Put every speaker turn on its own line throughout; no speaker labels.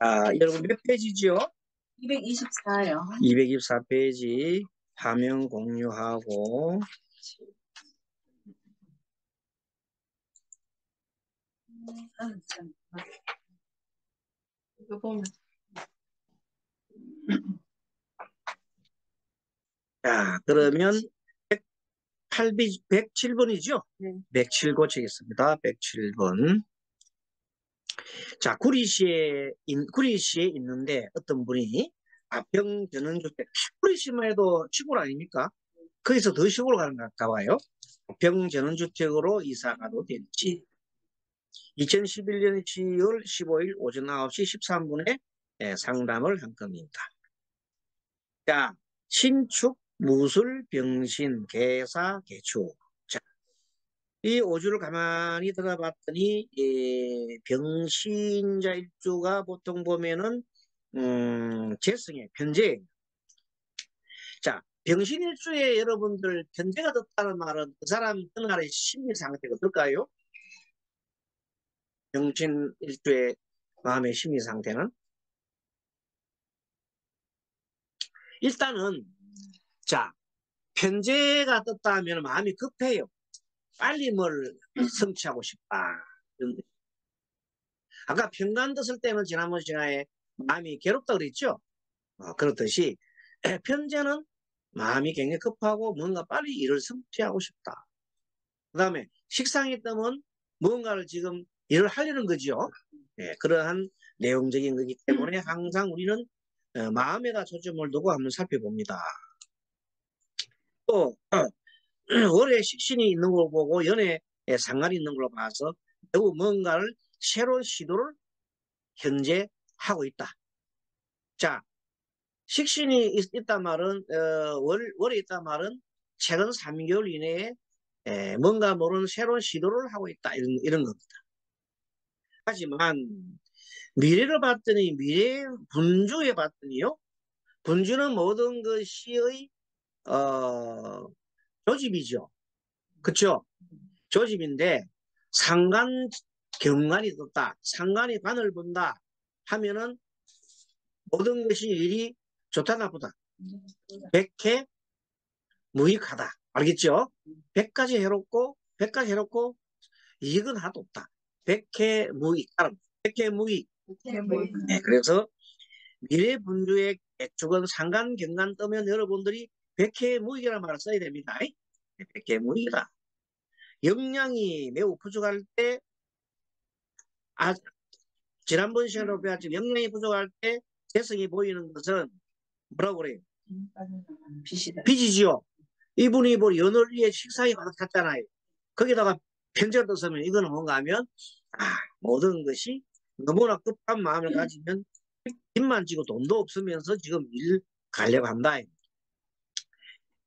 자, 여러분 몇 페이지죠?
224요.
224페이지 화면 공유하고
잠깐만. 이거 보면
자, 그러면 107번이죠?
네.
107 고치겠습니다. 107번. 자, 구리시에 있는데 어떤 분이 아평 전원주택, 구리시만 해도 시골 아닙니까? 거기서 더 시골 가는가 봐요. 아평 전원주택으로 이사 가도 될지. 2011년 10월 15일 오전 9시 13분에 상담을 한 겁니다. 자, 신축, 무술, 병신, 개사, 개축. 자, 이 오주를 가만히 들어봤더니 병신자 일주가 보통 보면은 재성의 편재. 자, 병신 일주에 여러분들 편재가 떴다는 말은 그 사람 그날의 심리 상태가 어떨까요? 병신 일주의 마음의 심리 상태는 일단은 자, 편재가 떴다 하면 마음이 급해요. 빨리 뭘 성취하고 싶다. 아까 편관 떴을 때는 지난번 시간에 마음이 괴롭다 그랬죠? 그렇듯이 편재는 마음이 굉장히 급하고 뭔가 빨리 일을 성취하고 싶다. 그 다음에 식상이 뜨면 뭔가를 지금 일을 하려는 거죠. 그러한 내용적인 거기 때문에 항상 우리는 마음에다 초점을 두고 한번 살펴봅니다. 또 월에 식신이 있는 걸 보고 연애에 상관이 있는 걸로 봐서 매우 뭔가를 새로운 시도를 현재 하고 있다. 자, 식신이 있단 말은 월에 있단 말은 최근 3개월 이내에 뭔가 모르는 새로운 시도를 하고 있다 이런 겁니다. 하지만 미래를 봤더니 미래 분주에 봤더니요. 분주는 모든 것이 조집이죠. 그렇죠? 조집인데 상관 경관이 떴다. 상관이 관을 본다 하면은 모든 것이 일이 좋다 나쁘다. 백해 무익하다. 알겠죠? 100가지 해롭고 이익은 하나도 없다. 백해 무익. 백해 무익. 네, 그래서 미래 분주의 개축은 상관 경관 뜨면 여러분들이 백해 무익이라는 말을 써야 됩니다. 백해 무익이다. 역량이 매우 부족할 때 지난번 시간으로 배웠죠. 역량이 부족할 때 재성이 보이는 것은 뭐라고 그래요? 빚이지요. 이분이 뭐 연월리에 식상이 가득 찼잖아요. 거기다가 편지가 떴으면 이거는 뭔가 하면 모든 것이 너무나 급한 마음을 가지면 빚만 지고 돈도 없으면서 지금 일 가려고 한다.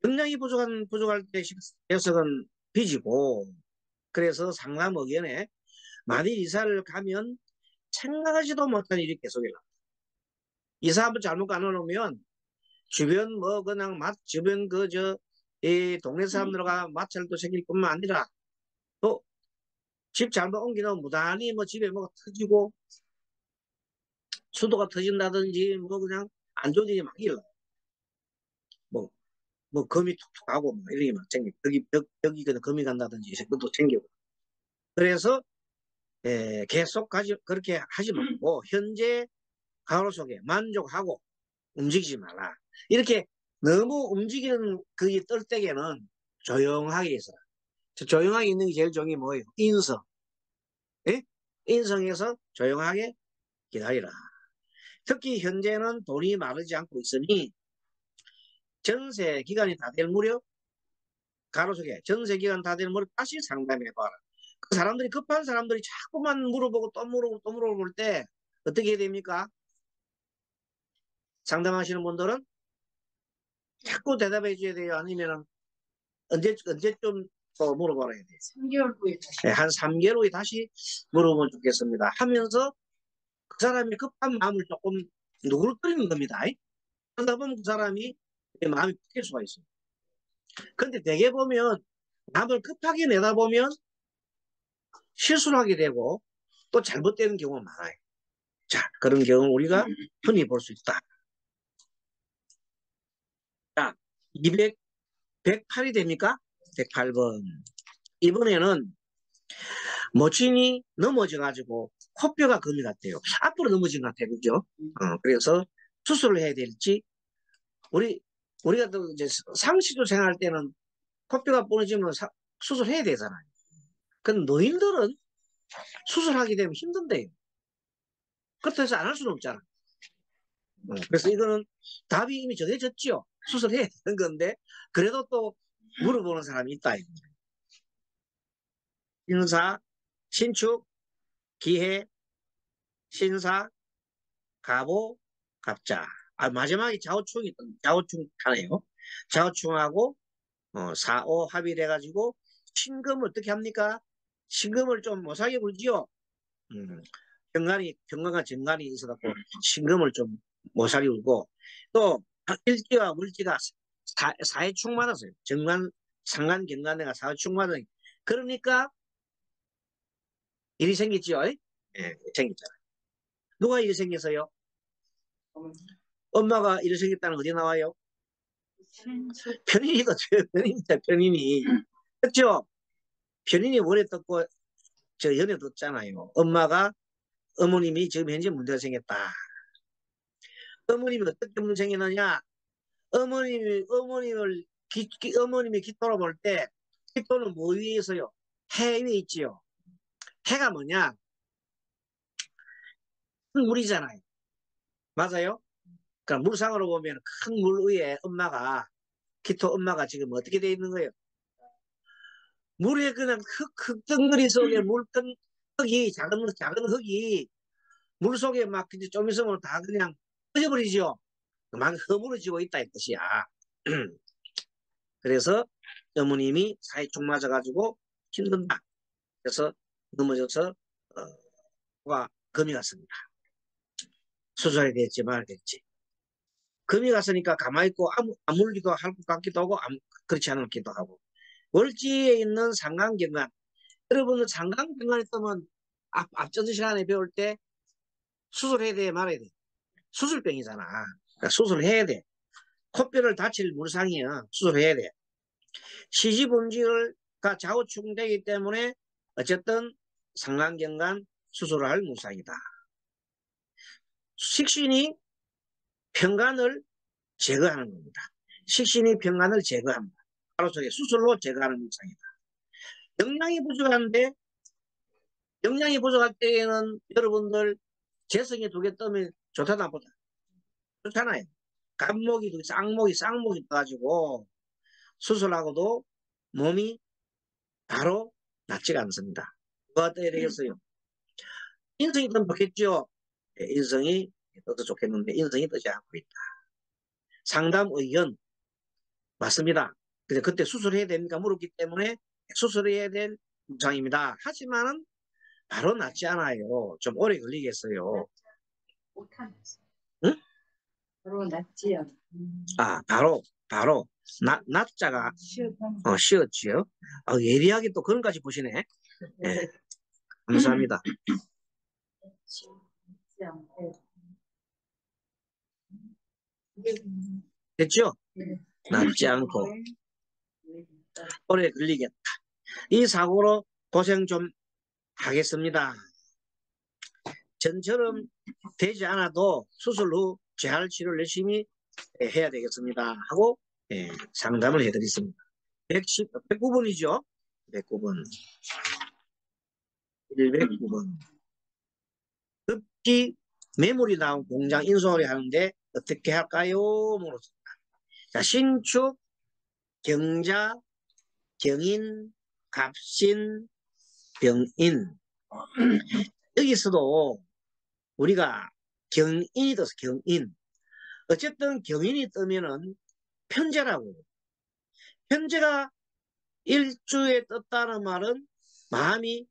역량이 부족할 때 재성은 빚이고 그래서 상담 의견에 만일 이사를 가면 생각하지도 못한 일이 계속 일어납니다. 이사 한번 잘못 가놓으면 주변 뭐 그냥 주변 이 동네 사람들과 마찰도 생길 뿐만 아니라 또 집 잘못 옮기면 무단히 뭐 집에 뭐가 터지고 수도가 터진다든지 뭐 그냥 안 좋은 일이 막 일어나요. 뭐 금이 툭툭 가고 뭐 이런 게 막 생겨. 벽이 그냥 금이 간다든지 그것도 생기고. 그래서 계속 그렇게 하지 말고 현재 가로 속에 만족하고 움직이지 말라. 이렇게 너무 움직이는 그게 뜰 때에는 조용하게 있어라. 조용하게 있는 게 제일 좋은 게 뭐예요? 인성. 예? 인성에서 조용하게 기다리라. 특히 현재는 돈이 마르지 않고 있으니 전세 기간이 다 될 무렵 가로속에 전세 기간 다 될 무렵 다시 상담해봐라. 그 사람들이 급한 사람들이 자꾸만 물어보고 또 물어보고 또 물어볼 때 어떻게 해야 됩니까? 상담하시는 분들은 자꾸 대답해 줘야 돼요. 아니면 언제쯤 또 물어봐야 돼요.
3개월 후에 다시.
네, 한 3개월 후에 다시 물어보면 좋겠습니다. 하면서 그 사람이 급한 마음을 조금 누그러뜨리는 겁니다. 그러다 보면 그 사람이 마음이 바뀔 수가 있어요. 근데 대개 보면 남을 급하게 내다보면 실수를 하게 되고 또 잘못되는 경우가 많아요. 자, 그런 경우 우리가 흔히 볼 수 있다. 자, 108이 됩니까? 108번. 이번에는 모친이 넘어져가지고 코뼈가 금이 같아요. 앞으로 넘어진 것 같아요. 그죠? 그래서 수술을 해야 될지, 우리가 또 이제 상시도 생활할 때는 코뼈가 부러지면 수술해야 되잖아요. 근데 노인들은 수술하게 되면 힘든데요. 그렇다고 해서 안 할 수는 없잖아. 그래서 이거는 답이 이미 정해졌죠. 수술해야 되는 건데, 그래도 또 물어보는 사람이 있다. 신사, 신축, 기해, 신사, 갑오, 갑자. 마지막에 좌우충 하네요. 좌우충하고, 4오 합의를 해가지고, 신금을 어떻게 합니까? 신금을 좀 못하게 불지요. 경관과 정관이 있어갖고, 신금을 좀 못하게 불고, 또, 일지와 물지가 사회충 맞았어요. 정관, 상관, 경관내가 사회충 맞았어요. 그러니까, 일이 생겼지요. 예, 생겼잖아요. 누가 일이 생겼어요? 엄마가 일이 생겼다는 거 어디 나와요? 편인이도 편인이다, 편인이. 그렇죠? 편인이 원래 떴고, 연애 떴잖아요. 어머님이 지금 현재 문제가 생겼다. 어머님이 어떻게 문제 생겼느냐? 어머님이 기토로 볼 때, 기토는 뭐 위에 있어요? 해 위에 있지요. 해가 뭐냐? 큰 물이잖아요. 맞아요? 그러니까 물상으로 보면 큰 물 위에 기토 엄마가 지금 어떻게 돼 있는 거예요? 물에 그냥 흙덩어리 속에 물큰 흙이, 작은 흙이 물 속에 막 이제 좀 있으면 다 그냥 꺼져버리죠. 막 허물어지고 있다 이 뜻이야. 그래서 어머님이 사회충 맞아가지고 힘든다. 그래서 넘어져서 금이 갔습니다. 수술이 됐지 말겠지. 금이 갔으니까 가만히 있고 아물기도 할 것 같기도 하고 그렇지 않을 것도 하고. 월지에 있는 상간경관. 여러분은 상간경관이 뜨면 앞전 시간에 배울 때 수술해야 돼 말아야 돼. 수술병이잖아. 그러니까 수술해야 돼. 코뼈를 다칠 물상이야. 수술해야 돼. 시지분지가 좌우충되기 때문에 어쨌든 상간경관 수술을 할 물상이다. 식신이 편간을 제거하는 겁니다. 식신이 편간을 제거합니다. 바로 저게 수술로 제거하는 물상이다. 영양이 부족할 때에는 여러분들 재성이 2개 뜨면 좋다 나쁘다? 좋잖아요. 쌍목이 떠가지고 수술하고도 몸이 바로 낫지가 않습니다. 뭐가 떠야 되겠어요? 인성이 뜨면 좋겠죠. 인성이 떠도 좋겠는데 인성이 뜨지 않고 있다. 상담 의견 맞습니다. 근데 그때 수술해야 됩니까? 물었기 때문에 수술해야 될 증상입니다. 하지만은 바로 낫지 않아요. 좀 오래 걸리겠어요. 응?
바로 낫지요.
바로 낫자가 쉬었지요. 예리하게 또 그런까지 보시네. 네, 감사합니다. 됐죠? 낫지 않고 오래 걸리겠다. 이 사고로 고생 좀 하겠습니다. 전처럼 되지 않아도 수술 후 재활 치료를 열심히 해야 되겠습니다. 하고 상담을 해드렸습니다. 109번이죠? 109번. 109번. 급기 매물이 나온 공장 인수를 하는데 어떻게 할까요? 물었습니다. 자, 신축, 경자, 경인, 갑신, 병인. 여기서도 우리가 경인이 떠서 경인. 어쨌든 경인이 뜨면은 편제라고. 편제가 일주에 떴다는 말은 마음이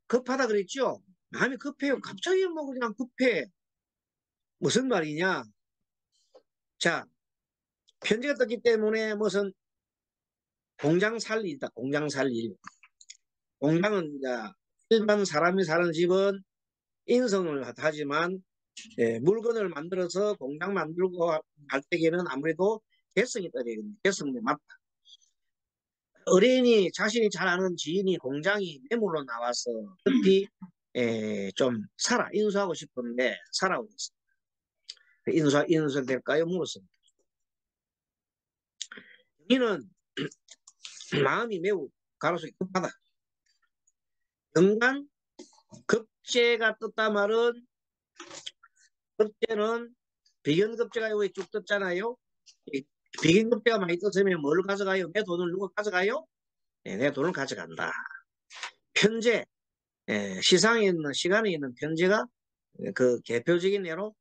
급하다 그랬죠? 마음이 급해요. 갑자기 뭐 그냥 급해. 무슨 말이냐? 자, 편제가 떴기 때문에 무슨 공장 살 일이다. 공장 살 일. 공장은 이제 일반 사람이 사는 집은 인성을 하지만 물건을 만들어서 공장 만들고 할 때에는 아무래도 개성이 떠야 되거든요. 개성이 맞다. 어린이 자신이 잘 아는 지인이 공장이 매물로 나와서 급히 좀 인수하고 싶은데 사라고 했어요. 인수될까요? 물었습니다. 이는 마음이 매우 가로수기 급하다. 연간 급제가 떴다 말은 급제는 비견급제가 여기 쭉 떴잖아요. 비견급제가 많이 떴으면 뭘 가져가요? 내 돈을 누가 가져가요? 내 돈을 가져간다. 편제, 시상에 있는 시간에 있는 편제가 그 대표적인 예로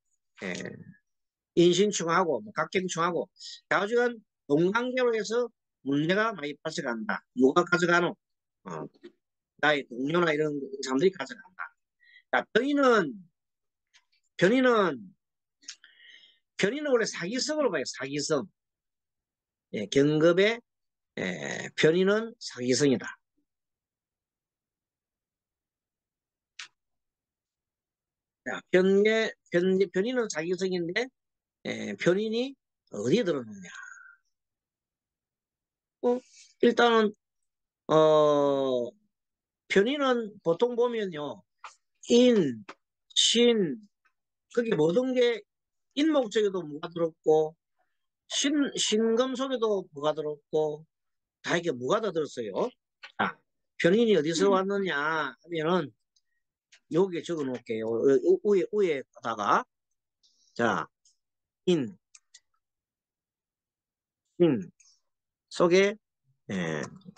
인신충하고 뭐 각경충하고 좌우지간 동관계로 해서 문제가 많이 발생한다. 누가 가져가노? 나의 동료나 이런 사람들이 가져간다. 자, 변인은 원래 사기성으로 봐요. 사기성. 경급의 변인은 사기성이다. 자, 변인은 사기성인데 변인이 어디에 들어오느냐? 일단은 변인은 보통 보면요, 인, 신, 그게 모든 게 인목적에도 뭐가 들었고 신금 속에도 뭐가 들었고 다 이게 뭐가 다 들었어요. 자, 변인이 어디서 왔느냐 하면은 여기에 적어 놓을게요. 위에다가 자, 인, 신 속에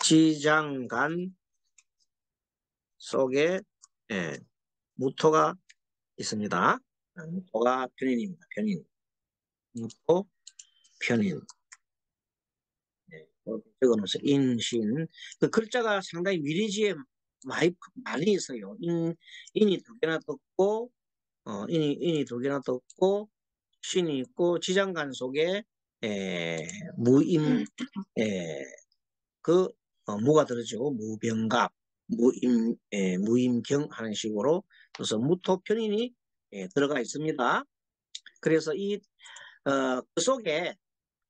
지장간 속에 무토가 있습니다. 무토가 변인입니다. 변인. 무토, 변인. 적어놓으세요. 인신. 그 글자가 상당히 미리지에 많이 있어요. 인이 두 개나 떴고, 인이 두 개나 떴고, 신이 있고, 지장간 속에, 무임, 무가 들어죠. 무병갑, 무임경 하는 식으로. 그래서 무토편인이 들어가 있습니다. 그래서 그 속에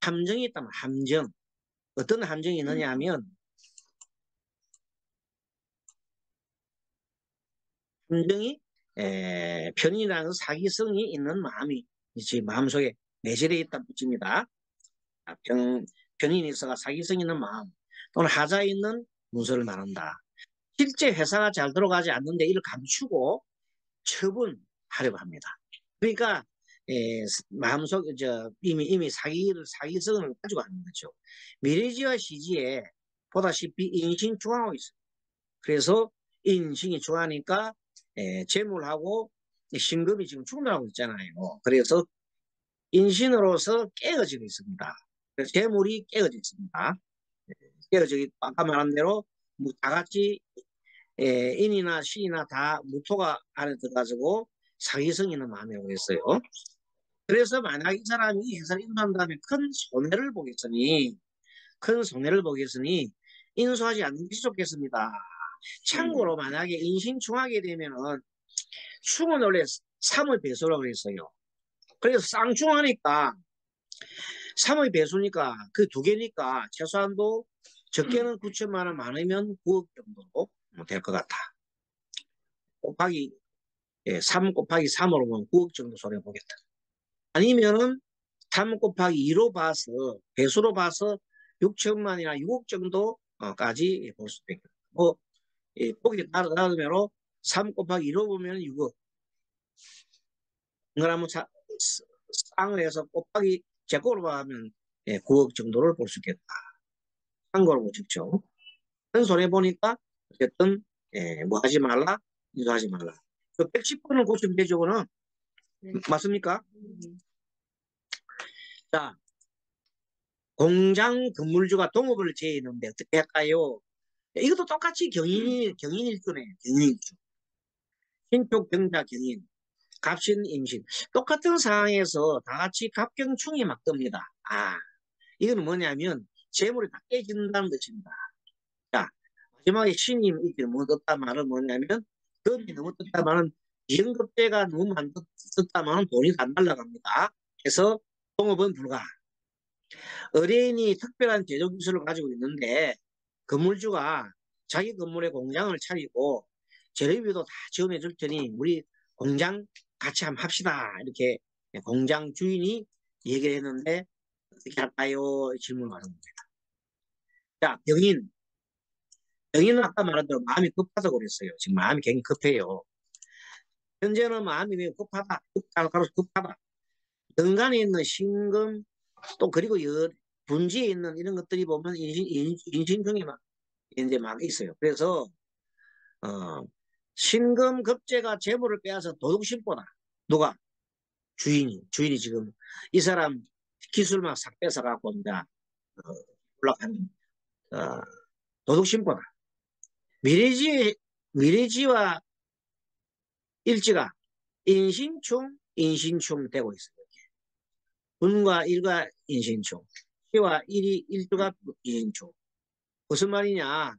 함정이 있다면 함정. 어떤 함정이 있느냐 하면 함정이 편인이라는 사기성이 있는 마음이 마음속에 내재되어 있다 붙입니다. 편인이 있어가 사기성 있는 마음 또는 하자에 있는 문서를 말한다. 실제 회사가 잘 들어가지 않는데 이를 감추고 처분하려고 합니다. 그러니까 마음속 이미 사기성을 가지고 하는 거죠. 미래지와 시지에 보다시피 인신 중하고 있어요. 그래서 인신이 중하니까 재물하고 신금이 지금 충돌하고 있잖아요. 그래서 인신으로서 깨어지고 있습니다. 그래서 재물이 깨어져 있습니다. 깨어지기 아까 말한 대로 뭐다 같이 인이나 신이나 다 무토가 안에 들어가지고 사기성 있는 마음이 오고 있어요. 그래서 만약 이 사람이 이 회사를 인수한 다음에 큰 손해를 보겠으니 인수하지 않는 것이 좋겠습니다. 참고로 만약에 인신충하게 되면은 충은 원래 3의 배수라고 그랬어요. 그래서 쌍충하니까 3의 배수니까 그 두 개니까 최소한도 적게는 9천만 원, 많으면 9억 정도 될 것 같아. 곱하기 3 곱하기 3으로 보면 9억 정도 손해보겠다. 아니면은 3 곱하기 2로 봐서 배수로 봐서 6천만이나 6억 정도까지 볼 수도 있겠다. 뭐 보기 따르면로 3 곱하기 2로 보면 6억. 그러면 쌍을 해서 곱하기 제곱으로 하면 9억 정도를 볼 수 있겠다. 참고로 보십시오. 큰 손해 보니까 어쨌든 뭐 하지 말라, 인수하지 말라. 110번을 고치면 되죠, 그는 맞습니까? 자, 공장 건물주가 동업을 제했는데 어떻게 할까요? 이것도 똑같이 경인일주네, 경인일주. 신축 경자 경인, 갑신 임신. 똑같은 상황에서 다 같이 갑경충이 막 뜹니다. 이거는 뭐냐면 재물이 다 깨진다는 뜻입니다. 자, 마지막에 신임 이렇게 너무 떴다 말은 뭐냐면 금이 너무 떴다 말은 비연급제가 너무 많이 썼다면 돈이 다 날라갑니다. 그래서 동업은 불가. 의뢰인이 특별한 제조 기술을 가지고 있는데 건물주가 자기 건물에 공장을 차리고 재료비도 다 지원해 줄 테니 우리 공장 같이 한번 합시다. 이렇게 공장 주인이 얘기를 했는데 어떻게 할까요? 질문을 하는 겁니다. 자, 병인은 아까 말한 대로 마음이 급하다고 그랬어요. 지금 마음이 굉장히 급해요. 현재는 마음이 매우 급하다. 급하다. 연간에 있는 신금 또 그리고 분지에 있는 이런 것들이 보면 인신 중에 막 이제 막 있어요. 그래서 신금 급제가 재물을 빼앗아 도둑심보다 누가 주인이 지금 이 사람 기술 막 싹 뺏어 갖고 이제 올라가는 도둑심보다 미래지와 일지가 인신충 되고 있어요. 분과 일과 인신충, 시와 일이 일주가 인신충. 무슨 말이냐?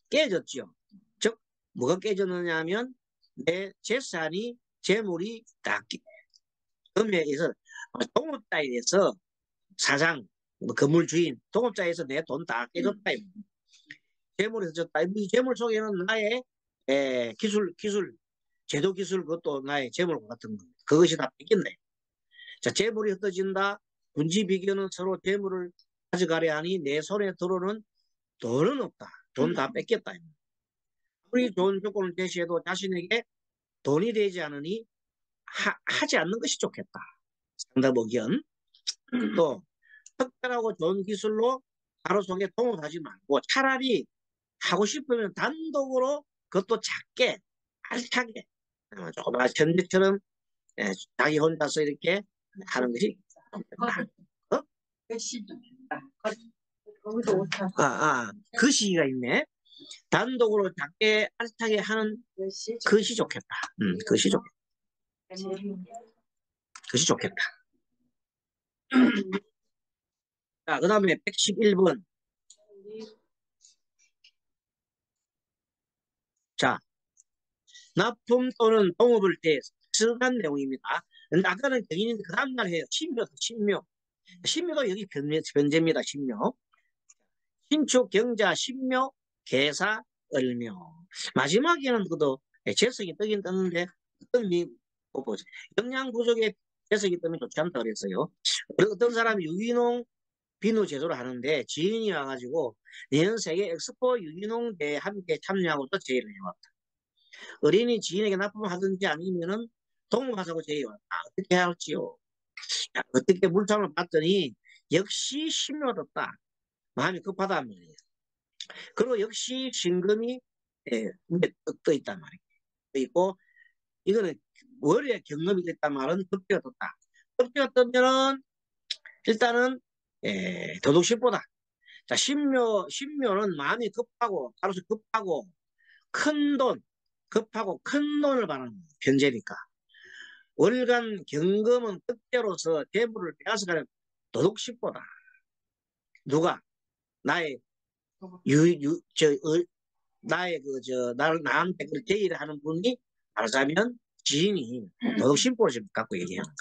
깨졌죠. 즉 뭐가 깨졌느냐 하면 내 재산이 재물이 다 금액에서 동업자에 대해서 사장, 건물 주인, 동업자에서 내 돈 다 깨졌다. 재물에서 졌다. 이 재물 속에는 나의 기술, 제도 기술 그것도 나의 재물 같은 거. 그것이 다 뺏겼네. 자, 재물이 흩어진다. 분지 비교는 서로 재물을 가져가려 하니 내 손에 들어오는 돈은 없다. 돈 다 뺏겼다. 우리 좋은 조건을 제시해도 자신에게 돈이 되지 않으니 하지 않는 것이 좋겠다. 상담 의견. 또 특별하고 좋은 기술로 가로속에 동업하지 말고 차라리 하고 싶으면 단독으로 그것도 작게 알차게 조금 현대처럼 자기 혼자서 이렇게 하는 것이 어? 그 시기가 있네. 단독으로 작게 알차게 하는 것이 좋겠다. 그것이 좋겠다. 그것이 좋겠다. 자, 그 다음에 111번. 자, 납품 또는 동업을 때 쓰는 내용입니다. 근데 아까는 경인인데 그 다음날 해요. 신묘도 여기 변제입니다. 신묘. 신축, 경자, 신묘, 계사, 을묘. 마지막에는 그도 재성이 뜨긴 떴는데 어떤 보죠. 영양 부족에 재성이 뜨면 좋지 않다 그랬어요. 어떤 사람이 유기농 비누 제조를 하는데 지인이 와가지고 내년 세계 엑스포 유기농 대회 함께 참여하고 또 제의를 해왔다. 어린이 지인에게 납품을 하든지 아니면은 동업하자고 제의해왔다. 어떻게 해야 할지요? 어떻게 물상을 봤더니 역시 신묘롭다. 마음이 급하단 말이에요. 그리고 역시 신금이 떠 있단 말이에요. 떠 있고 이거는 월에 경금이 됐단 말은 덮개가 떴다. 덮개가 뜨면은 일단은 도둑심보다 자 신묘는 마음이 급하고 따라서 급하고 급하고 큰 돈을 바라는 변제니까 월간 경금은 덮개로서 대부를 빼앗아가는 도둑심보다 누가 나의 나의 나한테 그 제의를 하는 분이 말하자면 지인이 도덕심보를 지금 갖고 얘기하는 거야.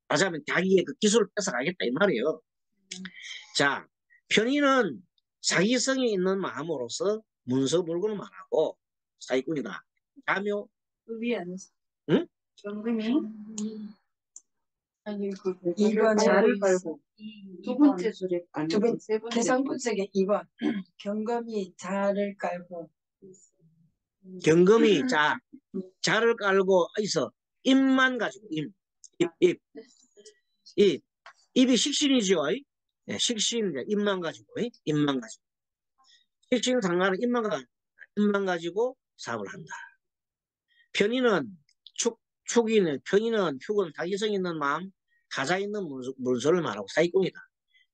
말하자면 자기의 그 기술을 뺏어가겠다 이 말이에요. 자, 편의는 사기성이 있는 마음으로서 문서 물건을 말하고 사기꾼이다. 자묘
위에 앉았어.
응?
경금이 아니 그
2번
자를 깔고 두 번째 줄에 아니
두 번,
세 번째
계산분석의 2번 경금이 자를 깔고
경금이 자를 깔고 있어. 입만 가지고 입이 식신이죠. 식신 입만 가지고 식신 상관은 입만 가지고 사업을 한다. 편의는 편의는 축은 사기성 있는 마음, 가사 있는 문서를 말하고 사기꾼이다.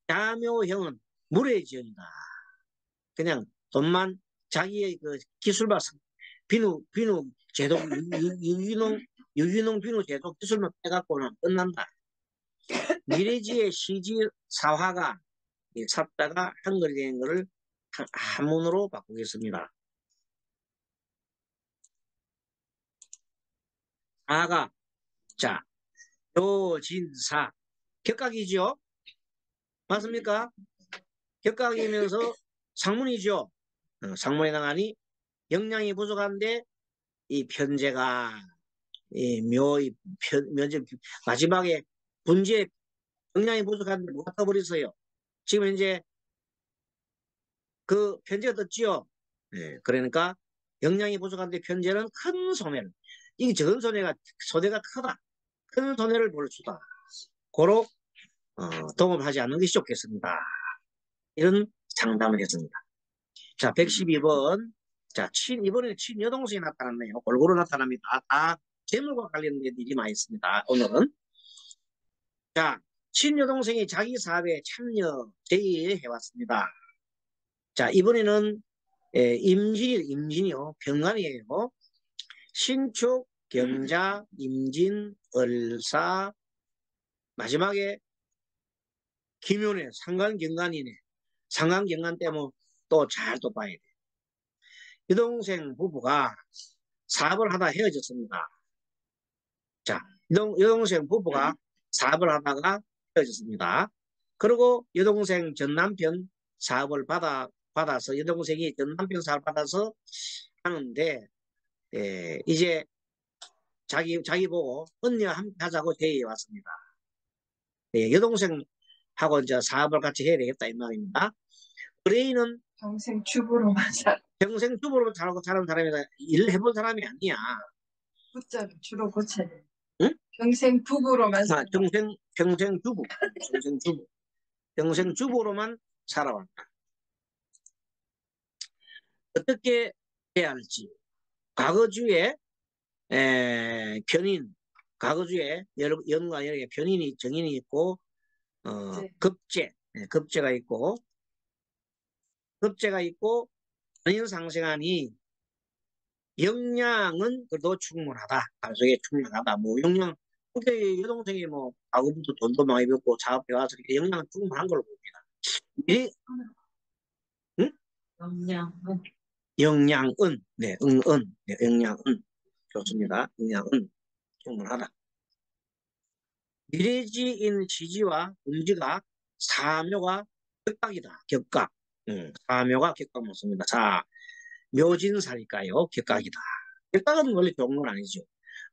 자묘형은 물의 지형이다. 그냥 돈만 자기의 그 기술만 비누 제도 유기농 비누 제도 기술만 빼갖고는 끝난다. 미래지의 시지 사화가 샀다가 한글이 된 것을 한문으로 바꾸겠습니다. 아가. 자, 요진사. 격각이죠? 맞습니까? 격각이면서 상문이죠? 상문에 나가니 영양이 부족한데 이 편제가 면제 마지막에 분지에 영양이 부족한데 뭐가 떠버렸어요? 지금 이제 그 편제가 떴지요? 네, 그러니까 영양이 부족한데 편제는 큰 손해를 이게 적은 손해가 크다. 큰 손해를 볼 수다. 고로 동업하지 않는 것이 좋겠습니다. 이런 상담을 했습니다. 자, 112번. 자, 이번에 친여동생이 나타났네요. 골고루 나타납니다. 다 재물과 관련된 일이 많이 있습니다. 오늘은. 자, 친여동생이 자기 사업에 참여, 제의해왔습니다. 자, 이번에는 임진이요. 병간이에요. 신축, 경자, 임진, 을사, 마지막에 김효네, 상간경간이네. 상간경간 때문에 또 잘 또 봐야 돼. 여동생 부부가 사업을 하다 헤어졌습니다. 자, 여동생 부부가 사업을 하다가 헤어졌습니다. 그리고 여동생 전 남편 사업을 받아서 여동생이 전 남편 사업을 받아서 하는데 이제 자기 보고 언니와 함께 하자고 제의해 왔습니다. 여동생하고 이제 사업을 같이 해야 되겠다 이 말입니다. 의뢰인은
평생 주부로만 살.
평생 주부로 살고 사는 사람이다. 일을 해본 사람이 아니야.
붙자를 주로 고쳐야 돼.
응?
평생 부부로만 살.
평생 주부. 평생 주부로만 살아왔다. 어떻게 해야 할지. 과거주에 편인, 과거주에 연과 여러 개 정인이 있고 급제가 있고 편인 상생하니 역량은 그래도 충분하다. 가족에 충분하다. 뭐 역량 그게 여동생이 뭐 과거부터 돈도 많이 벌고 사업해 와서 역량은 충분한 걸로 봅니다. 이 응? 역량은 네, 역량은 좋습니다. 역량은 충분하다. 미래지인 지지와 음지가 사묘가 격각이다. 격각. 사묘가 격각 맞습니다. 자, 묘진사니까요. 격각이다. 격각은 원래 좋은 건 아니죠.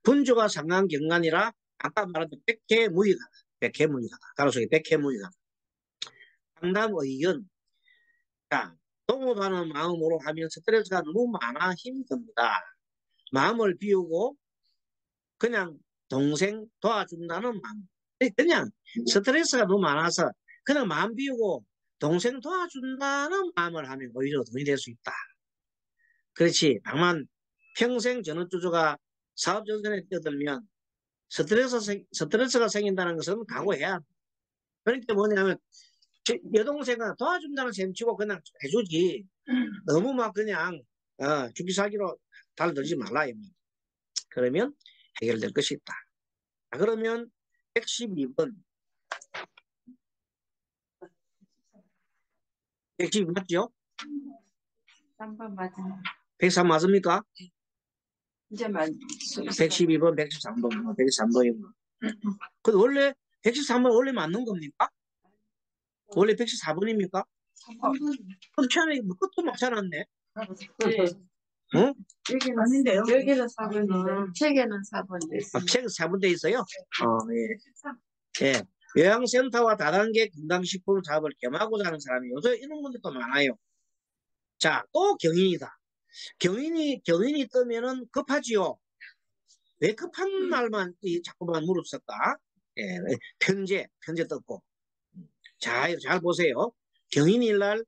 분조가 상관경관이라 아까 말했던 백해무익하다. 백해무익하다. 가로속에 백해무익하다. 상담 의견. 자, 동업하는 마음으로 하면 스트레스가 너무 많아 힘듭니다. 마음을 비우고 그냥 동생 도와준다는 마음. 그냥 스트레스가 너무 많아서 그냥 마음 비우고 동생 도와준다는 마음을 하면 오히려 돈이 될 수 있다. 그렇지. 다만 평생 전업주주가 사업 전선에 뛰어들면 스트레스가 생긴다는 것은 각오해야. 그러니까 뭐냐면 여동생은 도와준다는 셈 치고 그냥 해주지. 너무 막 그냥 죽기 살기로 달들지 말라. 그러면 해결될 것이 있다. 그러면 112번 112 맞죠?
3번 맞아요.
103 맞습니까?
이제 만
112번 113번 113번이구나. 그 원래 113번 원래 맞는 겁니까? 원래 114번입니까?
3번.
그럼 처음에 끝도 맞춰놨네.
네.
응?
여기는 아닌데요.
여기는 4번인데 책에는 4번 됐어요.
책은 4분 돼 있어요? 예. 예. 요양센터와 다단계 건강식품 사업을 겸하고자 하는 사람이 요새 이런 분들도 많아요. 자, 또 경인이다. 경인이 뜨면은 급하지요. 왜 급한 말만 자꾸만 무릅쓸까? 예, 편제 떴고. 자, 잘 보세요. 경인일날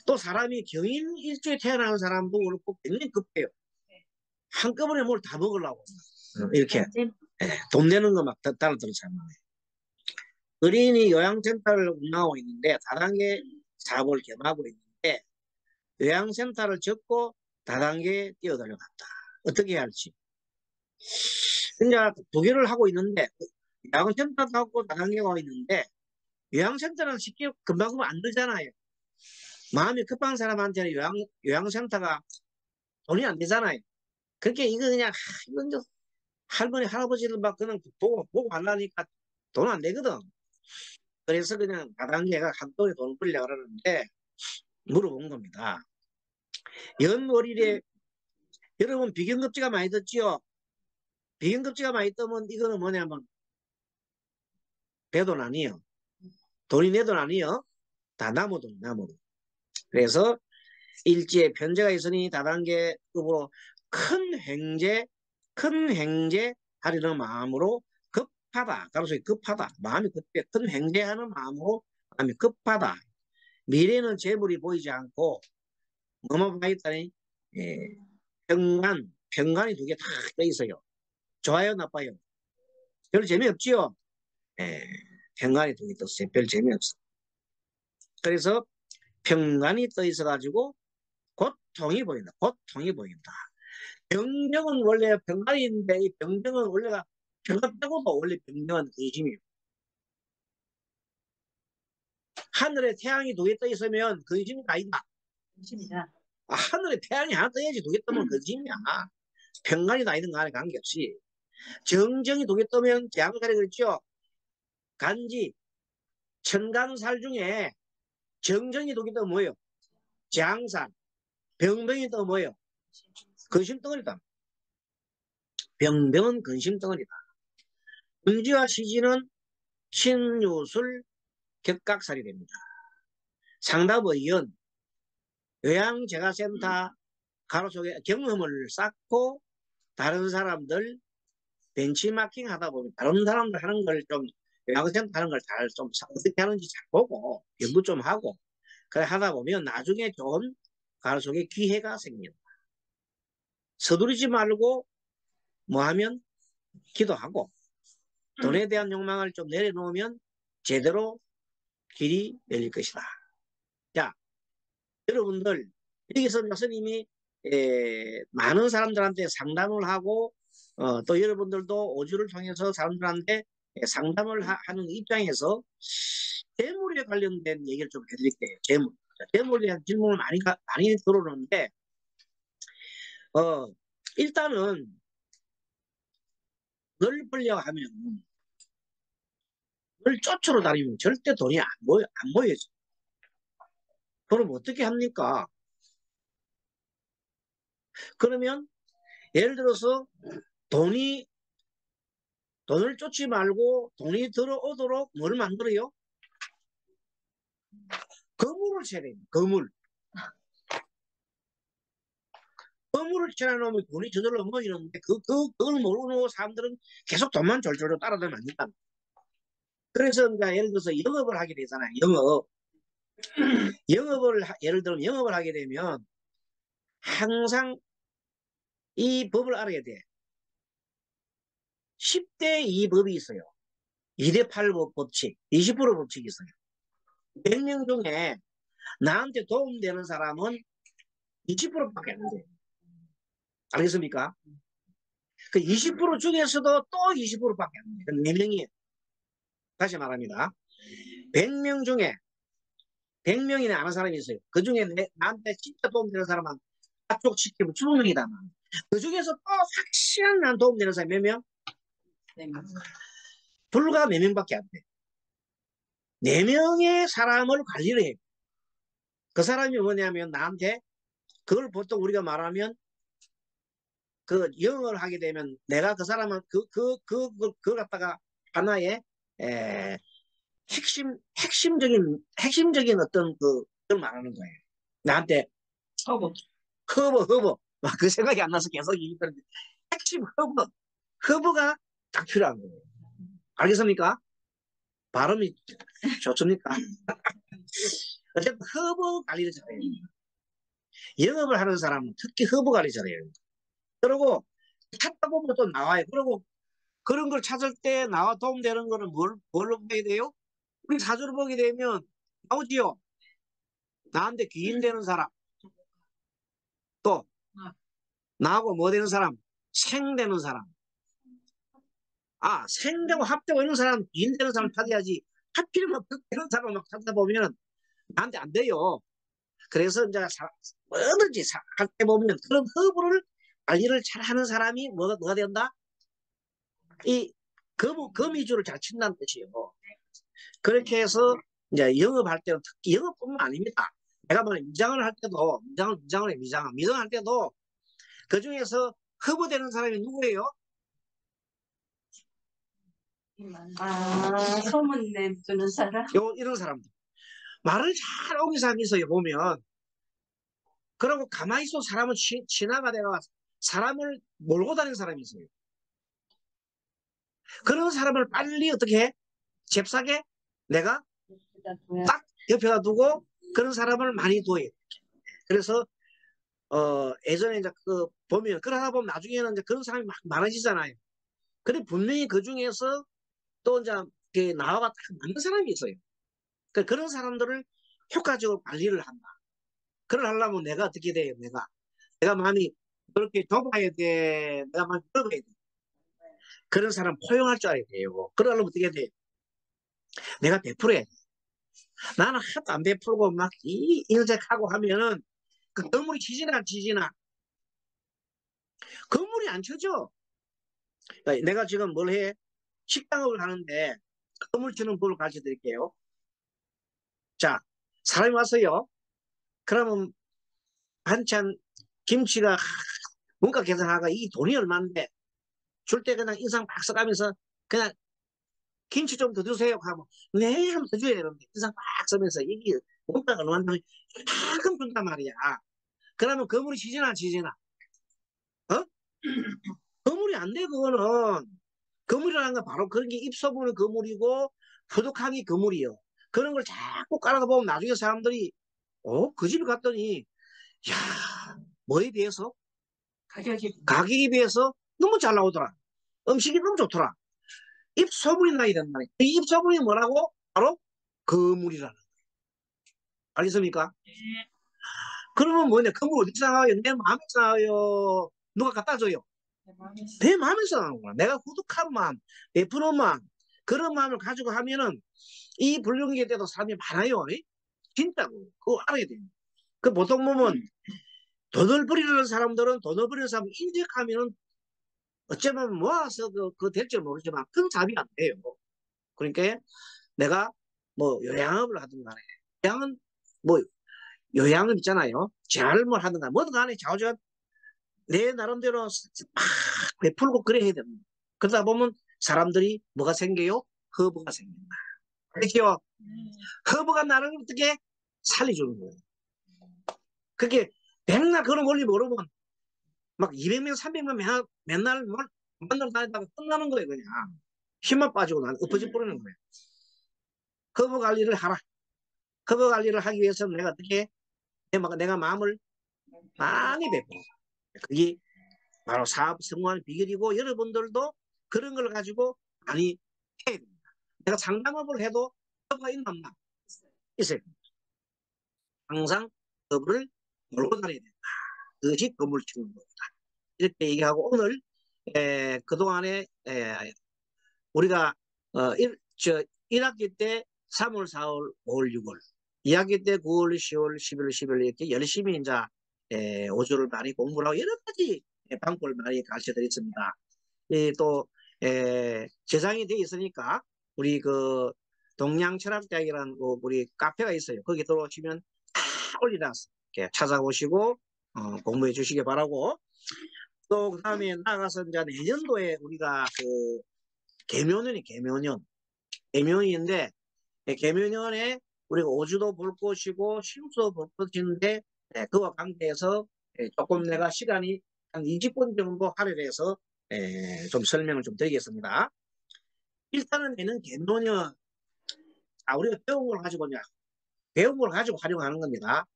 또 사람이 경인 일주에 태어나는 사람도 그렇고 굉장히 급해요. 한꺼번에 뭘 다 먹으려고 이렇게 돈 내는 거 막 따라들어 사람. 어린이 요양센터를 운영하고 있는데 다단계 사업을 겸하고 있는데 요양센터를 접고 다단계에 뛰어들어갔다. 어떻게 해야 할지. 이제 두 개를 하고 있는데 요양센터도 하고 다단계가 하고 있는데 요양센터는 쉽게 금방 안 되잖아요. 마음이 급한 사람한테는 요양센터가 돈이 안 되잖아요. 그렇게 이거 그냥 이건 좀 할머니, 할아버지를 막 그냥 보고 하려니까 돈 안 되거든. 그래서 그냥 다단계가 한돈에 돈을 벌려고 그러는데 물어본 겁니다. 연월일에 여러분 비경급제가 많이 듣지요? 비경급제가 많이 뜨면 이거는 뭐냐면 내 돈 아니에요. 돈이 내 돈 아니에요. 다 나무 돈, 나무 돈. 그래서 일지에 편제가 있으니 다단계급으로 큰 행제 하려는 마음으로 급하다. 가로수에 급하다. 마음이 급해. 큰 행제하는 마음으로 마음이 급하다. 미래는 재물이 보이지 않고 뭐뭐 있다니 평간이 두 개 다 떠 있어요. 좋아요, 나빠요? 별 재미없지요? 예, 평간이 두 개 떴어요. 별 재미없어. 그래서 평간이 떠 있어가지고 고통이 보인다. 고통이 보인다. 병정은 원래 병간인데 이 병정은 원래가 병간 빼고도 원래 병정은 근심이에요. 하늘에 태양이 두 개 떠 있으면 근심이 아니다.
있습니다.
하늘에 태양이 하나 떠야지 두 개 뜨면 근심이야. 평간이 다 있는 거 안에 관계없이. 정정이 두 개 뜨면 재앙살이 그랬죠. 간지 천간살 중에 정정이 두 개 뜨면 뭐예요? 재앙살. 병병이 뜨면 뭐예요? 근심덩어리다. 병병은 근심덩어리다. 음지와 시지는 신유술 격각살이 됩니다. 상답의연 요양재가센터 가로속에 경험을 쌓고 다른 사람들 벤치마킹 하다 보면 다른 사람들 하는 걸 좀 요양센터 하는 걸 잘 좀 어떻게 하는지 잘 보고 연구 좀 하고 그래 하다 보면 나중에 좋은 가로속에 기회가 생긴다. 서두르지 말고 뭐 하면 기도하고 돈에 대한 욕망을 좀 내려놓으면 제대로 길이 열릴 것이다. 자, 여러분들 여기서 교수님이 많은 사람들한테 상담을 하고 또 여러분들도 오주를 통해서 사람들한테 상담을 하는 입장에서 재물에 관련된 얘기를 좀 해드릴게요. 재물. 재물에 대한 질문을 많이 들어오는데 일단은 늘 벌려고 하면 늘 쫓으러 다니면 절대 돈이 안 모여져. 그럼 어떻게 합니까? 그러면 예를 들어서 돈을 쫓지 말고 돈이 들어오도록 뭘 만들어요? 거물을 쳐야 됩니다. 거물을 쳐놓으면 돈이 저절로 모이는데 그걸 모르는 사람들은 계속 돈만 졸졸 따라다니면 안 된다. 그래서 그러니까 예를 들어서 영업을 하게 되잖아요. 예를 들면 영업을 하게 되면 항상 이 법을 알아야 돼. 10대 2 법이 있어요. 2대 8 법칙, 20% 법칙이 있어요. 100명 중에 나한테 도움되는 사람은 20%밖에 안 돼요. 알겠습니까? 그 20% 중에서도 또 20%밖에 안 돼요. 4명이에요. 다시 말합니다. 100명 중에 100명이나 아는 사람이 있어요. 그 중에 나한테 진짜 도움되는 사람은 압축시키면 20명이다. 그 중에서 또 확실한 난 도움되는 사람이 몇 명?
네.
불과 4명밖에 안 돼. 4명의 사람을 관리를 해요. 그 사람이 뭐냐면 나한테 그걸 보통 우리가 말하면 그 영어를 하게 되면 내가 그 사람은 그걸 갖다가 하나의 핵심적인 어떤 그걸 말하는 거예요. 나한테 허브 막 그 생각이 안 나서 계속 얘기했는데 핵심 허브가 딱 필요한 거예요. 알겠습니까? 발음이 좋습니까? 어쨌든 허브 관리를 잘해요. 영업을 하는 사람은 특히 허브 관리 잘해요. 그리고 찾다 보면 또 나와요. 그리고 그런 걸 찾을 때 나와 도움되는 거는 뭘로 보게 돼요? 우리 사주를 보게 되면 나오지요. 나한테 귀인되는 사람. 또 나하고 뭐 되는 사람? 생되는 사람. 생되고 합되고 이런 사람, 귀인되는 사람 찾아야지. 하필이면 극되는 사람 막 찾다 보면 나한테 안 돼요. 그래서 이제 뭐든지 할 때 보면 그런 허브를 관리를 잘 하는 사람이 뭐가 된다? 이 거미줄을 잘 친다는 뜻이에요. 그렇게 해서 이제 영업할 때는 특히 영업뿐만 아닙니다. 내가 뭐 미장을 할 때도 미장을 할 때도 그 중에서 허브되는 사람이 누구예요?
소문 내주는 사람?
이런 사람들. 말을 잘 옮긴 사람이 있어요, 보면. 그러고 가만히 있어 사람은 지나가다가 사람을 몰고 다니는 사람이 있어요. 그런 사람을 빨리 어떻게 해? 잽싸게 내가 딱 옆에다 두고 그런 사람을 많이 둬요. 그래서 예전에 이제 보면 그러다 보면 나중에는 이제 그런 사람이 막 많아지잖아요. 근데 분명히 그 중에서 또 이제 나와가 딱 맞는 사람이 있어요. 그런 사람들을 효과적으로 관리를 한다. 그걸 하려면 내가 어떻게 돼요? 내가 마음이 그렇게 좁아야 돼. 내가 마음이 넓어야 돼. 그런 사람 포용할 줄 알아야 돼요. 그러려면 어떻게 돼? 내가 베풀어야 돼. 나는 하나도 안 베풀고 막 인색하고 하면은 그 건물이 치지나 안 치지나. 건물이 안 쳐져. 내가 지금 뭘 해? 식당업을 하는데 건물 치는 법을 가르쳐 드릴게요. 자, 사람이 왔어요. 그러면 반찬 김치가 문가 계산하가 이 돈이 얼마인데 줄 때 그냥 인상 팍 써가면서 그냥 김치 좀 더 주세요 하면 네 하면 더 줘야 되는데 인상 팍 쓰면서 이게 문가가 얼마인데 조금 준단 말이야. 그러면 건물이 치지나 안 치지나? 어? 건물이 안 돼 그거는. 건물이라는 건 바로 그런 게 입소문의 건물이고 부족함이 건물이요. 그런 걸 자꾸 깔아다 보면 나중에 사람들이 그 집에 갔더니 야 뭐에 비해서 가격에 비해서 너무 잘 나오더라. 음식이 너무 좋더라. 입소문이 나야 된다. 이 입소문이 뭐라고? 바로 건물이라는 거예요. 알겠습니까? 그러면 뭐냐? 건물 어디서 나와요? 내 마음에서 나와요. 누가 갖다 줘요? 내 마음에서 나오는 거야. 내가 후득한 마음, 베푸는 마음, 그런 마음을 가지고 하면은 이 불륜기에 때도 사람이 많아요. 진짜로. 그거 알아야 돼요. 그 보통 보면 돈을 버리는 사람들은 돈을 버리는 사람 인색하면은 어쩌면 모아서 그 될지 모르지만 큰 잡이 안 돼요. 그러니까 내가 뭐 요양업을 하든 간에 요양은 뭐 요양은 있잖아요. 재활을 하든 간에 뭐든 간에 좌우지간 내 나름대로 막 베풀고 그래 해야 됩니다. 그러다 보면 사람들이 뭐가 생겨요? 허브가 생긴다. 그렇죠? 허브가 나를 어떻게 살려주는 거예요. 그게 맨날 그런 원리 모르면 막 200명, 300명 맨날 만나러 다니다가 끝나는 거예요, 그냥. 힘만 빠지고 난 엎어져 버리는 거예요. 허브 관리를 하라. 허브 관리를 하기 위해서는 내가 어떻게 내가 마음을 많이 베풀어. 그게 바로 사업 성공하는 비결이고 여러분들도 그런 걸 가지고 많이 해야 됩니다. 내가 상담업을 해도 허브가 있나 없나? 있어요. 항상 허브를 몰고 다녀야 된다. 그것이 건물 치는 겁니다. 이렇게 얘기하고 오늘 그동안에 우리가 1학기 때 3월, 4월, 5월, 6월 2학기 때 9월, 10월, 11월, 12월 이렇게 열심히 이제 5주를 많이 공부를 하고 여러 가지 방법을 많이 가르쳐 드렸습니다. 또 제장이 돼 있으니까 우리 그 동양철학대학이라는 우리 카페가 있어요. 거기 들어오시면 다 올려놨어요. 이렇게 찾아보시고 공부해 주시기 바라고 또 그다음에 나가서 이제 내년도에 우리가 그 개묘년인데 개묘년에 우리가 오주도 볼 것이고 심수도 볼 것인데 그와 관계해서 조금 내가 시간이 한 20분 정도 할애해서 좀 설명을 좀 드리겠습니다. 일단은 얘는 개묘년 우리가 배운 걸 가지고 활용하는 겁니다.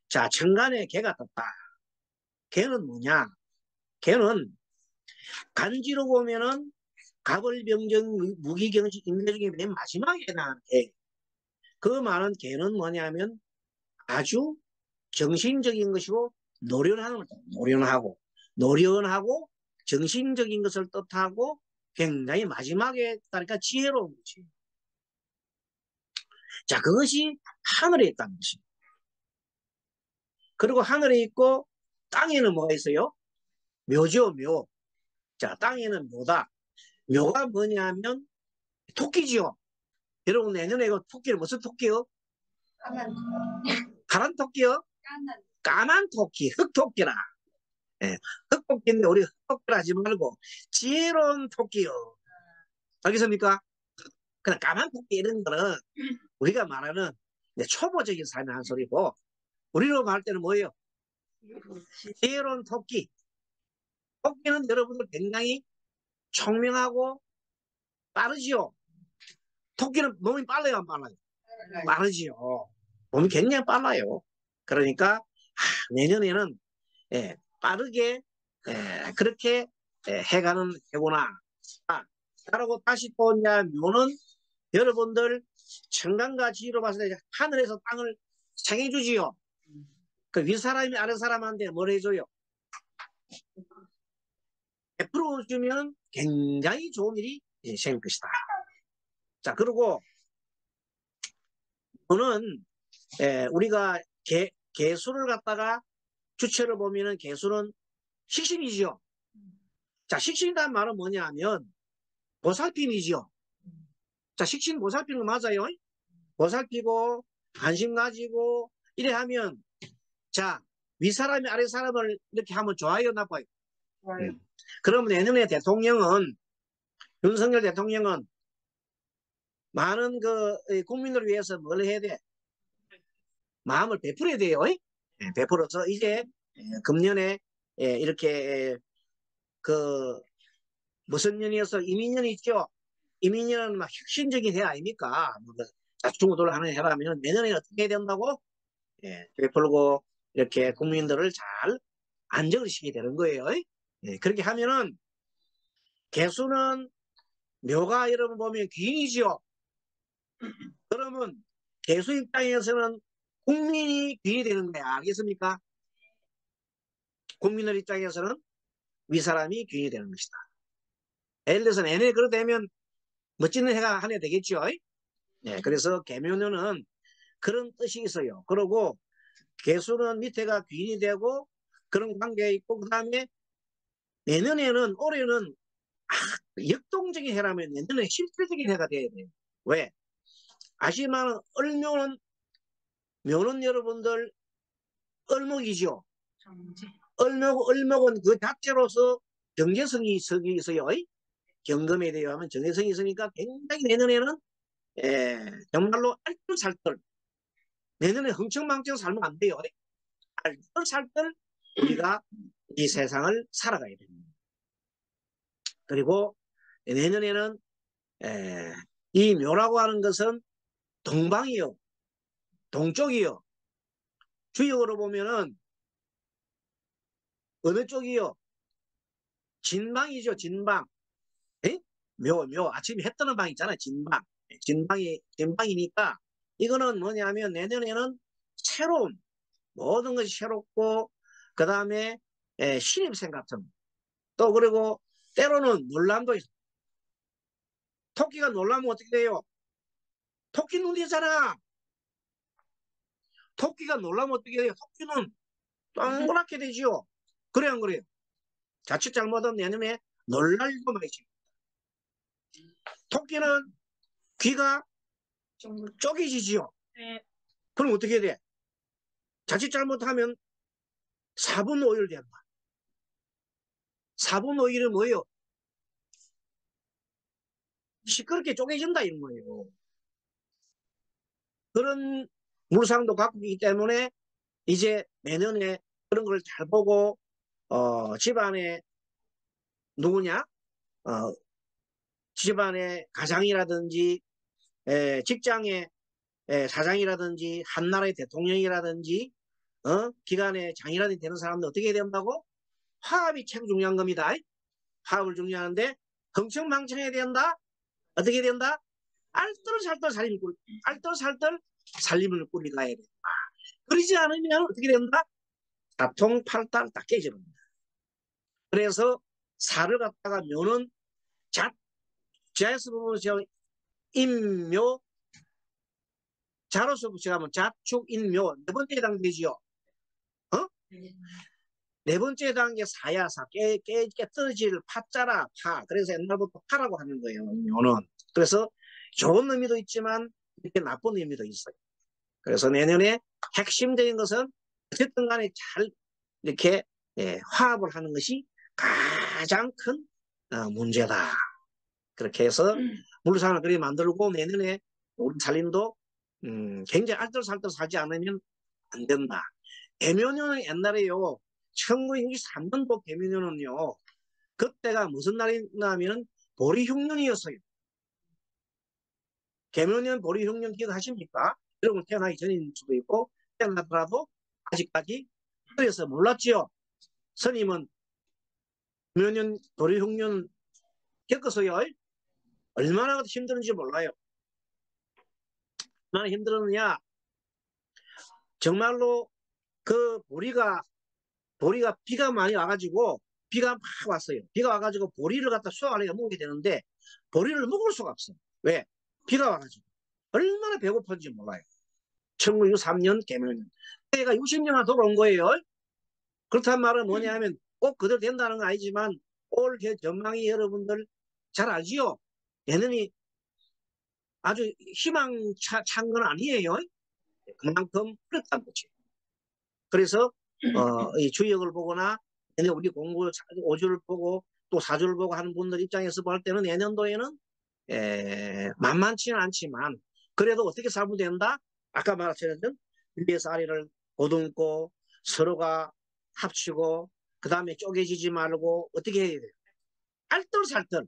자, 천간에 개가 떴다. 개는 뭐냐? 개는 간지로 보면은 갑을병정 무기경식 임대 중에 맨 마지막에 해당하는 개. 그 말은 개는 뭐냐면 아주 정신적인 것이고 노련하고 정신적인 것을 뜻하고 굉장히 마지막에 따르니까 지혜로운 것이에요. 자, 그것이 하늘에 있다는 것이에요. 그리고 하늘에 있고 땅에는 뭐가 있어요? 묘죠, 묘. 자, 땅에는 묘다. 묘가 뭐냐면 토끼지요. 여러분 내년에 이거 토끼를 무슨 토끼요?
까만
파란 토끼요?
까만
까만 토끼, 흑토끼라. 예, 흑토끼인데 우리 흑토끼라 하지 말고 지혜로운 토끼요. 알겠습니까? 그냥 까만 토끼 이런 거는 우리가 말하는 이제 초보적인 삶의 한 소리고 우리로 말할 때는 뭐예요? 지혜로운 토끼. 토끼는 여러분들 굉장히 총명하고 빠르지요. 토끼는 몸이 빨라요, 안 빨라요? 빠르지요. 몸이 굉장히 빨라요. 그러니까 내년에는 빠르게 그렇게 해가는 해구나. 그리고 다시 또 이제 묘는 여러분들 천간과 지위로 봤을 때 하늘에서 땅을 생해주지요. 그 윗사람이 아랫사람한테 뭘 해줘요? 베풀어 주면 굉장히 좋은 일이 생길 것이다. 자, 그리고 묘는 우리가 개수를 갖다가 주체를 보면은 개수는 식신이지요. 자, 식신이란 말은 뭐냐 하면 보살핌이지요. 자, 식신 보살피는 거 맞아요. 보살피고 관심 가지고 이래 하면 자, 윗사람이 아랫사람을 이렇게 하면 좋아요, 나빠요?
좋아요.
그러면 내년에 대통령은 윤석열 대통령은 많은 그 국민을 위해서 뭘 해야 돼? 마음을 베풀어야 돼요. 베풀어서 이제 금년에 이렇게 그 무슨 년이어서 이민년이 있죠. 이민년은 막 혁신적인 해 아닙니까? 자충우돌 하는 해라면 내년에 어떻게 해야 된다고? 베풀고 이렇게 국민들을 잘 안정을 시키게 되는 거예요. 그렇게 하면은 개수는 묘가 여러분 보면 귀인이지요. 그러면 개수 입장에서는 국민이 귀인이 되는 거야. 알겠습니까? 국민들 입장에서는 위사람이 귀인이 되는 것이다. 예를 들어서 내년에 그러되면 멋진 해가 한 해 되겠죠. 그래서 개묘년은 그런 뜻이 있어요. 그리고 개수는 밑에가 귀인이 되고 그런 관계가 있고 그 다음에 내년에는 올해는 역동적인 해라면 내년에 실질적인 해가 돼야 돼요. 왜? 아시지만 묘는 여러분들 을목이죠.
정지
을목은 그 자체로서 경제성이 있어요. 경금에 대하면 정제성이 있으니까 굉장히 내년에는 정말로 알뜰살뜰 내년에 흥청망청 살면 안 돼요. 알뜰살뜰 우리가 이 세상을 살아가야 됩니다. 그리고 내년에는 이 묘라고 하는 것은 동방이요. 동쪽이요. 주역으로 보면은 어느 쪽이요? 진방이죠. 진방. 묘. 아침에 해 뜨는 방 있잖아요. 진방. 진방이니까 이거는 뭐냐면 내년에는 새로운 모든 것이 새롭고 그 다음에 신입생 같은 또 그리고 때로는 놀람도 있어. 토끼가 놀라면 어떻게 돼요? 토끼 눈이잖아. 토끼가 놀라면 어떻게 돼요? 토끼는 동그랗게 되지요. 그래 안 그래요? 자칫 잘못하면 내년에 놀랄 일도 많이 있습니다. 토끼는 귀가 쪼개지지요.
네.
그럼 어떻게 돼? 자칫 잘못하면 4분 5일 된다. 4분 5일은 뭐예요? 시끄럽게 쪼개진다 이런 거예요. 그런 물상도 갖고 있기 때문에 이제 내년에 그런 걸 잘 보고 집안에 누구냐? 집안의 가장이라든지 직장의 사장이라든지 한나라의 대통령이라든지 기관의 장이라든지 되는 사람들 어떻게 해야 된다고? 화합이 참 중요한 겁니다. 화합을 중요하는데 흥청망청해야 된다? 어떻게 해야 된다? 알뜰살뜰 살림을 꾸리가야 된다. 그러지 않으면 어떻게 된다? 사통팔달 다 깨집니다. 그래서 살을 갖다가 묘는 자에서 보면 인묘 자로서 붙여가면 자축인묘 네 번째 해당되지요. 네 번째 단계 사야사, 떨어질 파자라, 파. 그래서 옛날부터 파라고 하는 거예요. 요는. 그래서 좋은 의미도 있지만 이렇게 나쁜 의미도 있어요. 그래서 내년에 핵심적인 것은 어쨌든 간에 잘 이렇게 화합을 하는 것이 가장 큰 문제다. 그렇게 해서 물산을 그리 만들고 내년에 우리 살림도 굉장히 알뜰살뜰 살지 않으면 안 된다. 개묘년은 옛날에요. 1963년도 개묘년은요. 그때가 무슨 날이냐면 보리흉년이었어요. 개묘년 보리흉년 기억하십니까? 여러분 태어나기 전인 수도 있고 태어나더라도 아직까지 그래서 몰랐지요. 스님은 개묘년 보리흉년 겪었어요. 얼마나 힘들은지 몰라요. 얼마나 힘들었느냐. 정말로 그 보리가 비가 많이 와가지고 비가 막 왔어요. 비가 와가지고 보리를 갖다 수확하려고 먹게 되는데 보리를 먹을 수가 없어. 왜? 비가 와가지고. 얼마나 배고픈지 몰라요. 1963년 개묘년. 해가 60년만 돌아온 거예요. 그렇단 말은 뭐냐면 꼭 그대로 된다는 건 아니지만 올해 전망이 여러분들 잘 알지요? 얘네는 아주 희망찬 건 아니에요. 그만큼 그렇다는 거지. 그래서 이 주역을 보거나 우리 공부 5주를 보고 또 4주를 보고 하는 분들 입장에서 볼 때는 내년도에는 만만치는 않지만 그래도 어떻게 살면 된다? 아까 말했던 위에서 아래를 보듬고 서로가 합치고 그 다음에 쪼개지지 말고 어떻게 해야 돼요? 알뜰살뜰.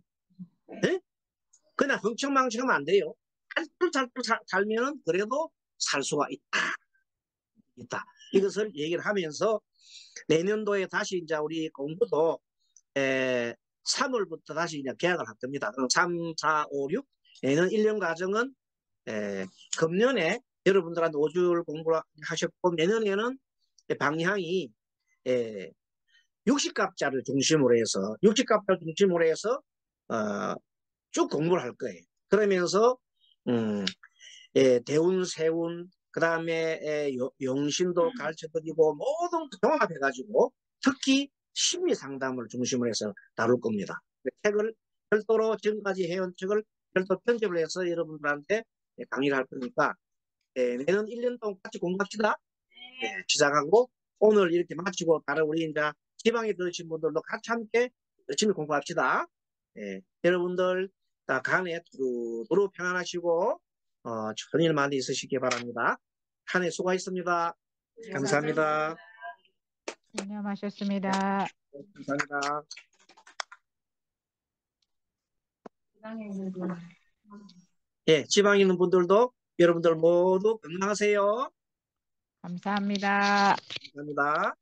네? 그냥 흥청망청하면 안 돼요. 알뜰살뜰 살면은 그래도 살 수가 있다. 이것을 얘기를 하면서 내년도에 다시 이제 우리 공부도 3월부터 다시 이제 개학을 할 겁니다. 3, 4, 5, 6 내년 1년 과정은 금년에 여러분들한테 5주 공부를 하셨고 내년에는 방향이 60갑자를 중심으로 해서 60갑자를 중심으로 해서 쭉 공부를 할 거예요. 그러면서 대운, 세운, 그 다음에 용신도 가르쳐드리고 모든 종합해가지고 특히 심리 상담을 중심으로 해서 다룰 겁니다. 책을 별도로 지금까지 해온 책을 별도 편집을 해서 여러분들한테 강의를 할 거니까 내년 1년 동안 같이 공부합시다. 시작하고 오늘 이렇게 마치고 다른 우리 이제 지방에 들으신 분들도 같이 함께 열심히 공부합시다. 여러분들 다 간에 두루 평안하시고 좋은 일 많이 있으시기 바랍니다. 한 해 수고하셨습니다. 감사합니다.
안녕하셨습니다.
감사합니다. 지방에 있는 분들도 여러분들 모두 건강하세요.
감사합니다.
감사합니다.